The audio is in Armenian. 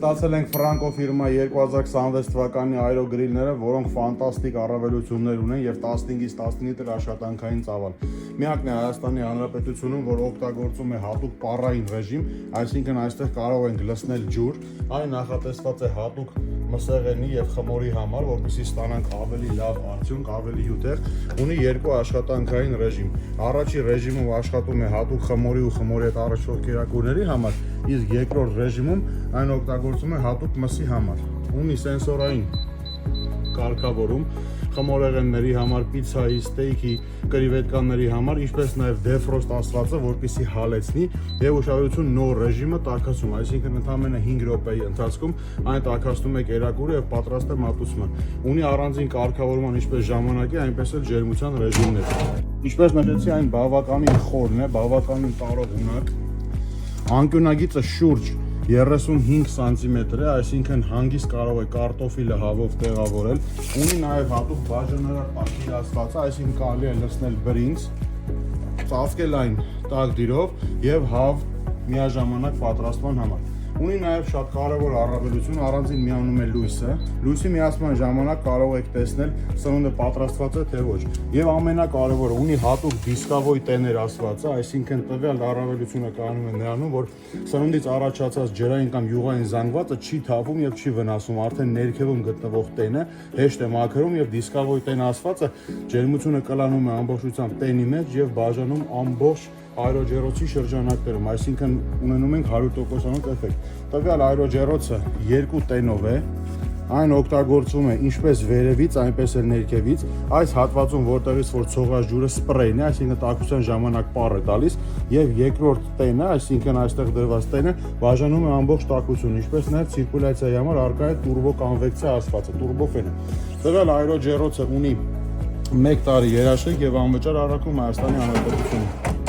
Ստացել ենք Franco ֆիրմա 2026 թվականի Aero գրիլները, որոնք ֆանտաստիկ առավելություններ ունեն եւ 15-ից 15 լիտր աշխատանքային ծավալ։ Միակն է Հայաստանի Հանրապետությունում, որ օգտագործում է հատուկ պարային ռեժիմ, այսինքն այստեղ կարող ենք լցնել ջուր, այն նախատեսված է հատուկ մսեղենի եւ խմորի համար, որպեսզի ստանանք ավելի լավ արդյունք, ավելի հյութեղ, ունի երկու աշխատանքային ռեժիմ։ Առաջի ռեժիմում աշխատում է հատուկ խմորի ու խմորի հետ առնչվող կերակուրների համար, իսկ երկրորդ ռեժիմում այն օգտագործում է հատուկ մսի համար։ Ունի սենսորային կարգավորում խմորեղենների համար, պիցայի, ստեյքի, կրիվետկաների համար, ինչպես նաև դեֆրոստ ասվածը, որպեսզի հալեցնի եւ ուշադրություն նոր ռեժիմը տաքացում, այսինքն ընդամենը 5 րոպեի ընթացքում այն տաքացնում է կերակուրը եւ պատրաստ է մատուցման։ Ունի առանձին կարգավորման ինչպես ժամանակի, այնպես էլ ջերմության ռեժիմներ։ Ինչպես նշեցի, այն բավականին խորն է, բավականին տարողունակ։ Անկյունագիծը շուրջ 35 սանտիմետր է, այսինքն հանգիստ կարող է կարտոֆիլը հավով տեղավորել։ Ունի նաև հատուկ բաժանարար պատկերացված, այսինքն կարելի է լցնել բրինձ, ծածկել այն տաք դիրով եւ հավ միաժամանակ պատրաստման համար։ Ունի նաև շատ կարևոր առավելություն, առանձին միանում է լույսը։ Լույսի միացման ժամանակ կարող եք տեսնել սնունդը պատրաստված է թե ոչ։ Եվ ամենակարևորը, ունի հատուկ դիսկավոյ տեներ ասվածը, այսինքն տվյալ առավելությունը կանում է նրանում, որ սնունդից առաջացած ջրային կամ յուղային զանգվածը չի թափում եւ չի վնասում, արդեն ներքևում գտնվող տենը հեշտ է մաքրում եւ դիսկավոյ տեն ասվածը ջերմությունը կլանում է ամբողջությամբ տենի մեջ եւ բաժանում ամբողջ այրոջերոցի շրջանակներում, այսինքն ունենում ենք 100%-անոց էֆեկտ։ Տվյալ այրոջերոցը երկու տենով է, այն օգտագործվում է ինչպես վերևից, այնպես էլ ներքևից։ Այս հատվածում, որտեղից որ ցողած ջուրը սպրեյն է, այսինքն տաքության ժամանակ պար է տալիս, եւ երկրորդ տենը, այսինքն այստեղ դրված տենը, բաժանում է ամբողջ տաքությունը, ինչպես նաեւ ցիրկուլյացիայի համար առկա է տուրբո կոնվեկցիա ասվածը, տուրբոֆենը։ Տվյալ այրոջերոցը ունի 1 տարի երաշխիք եւ անվճար առաքում Հայաստանի Հանրապետությունում։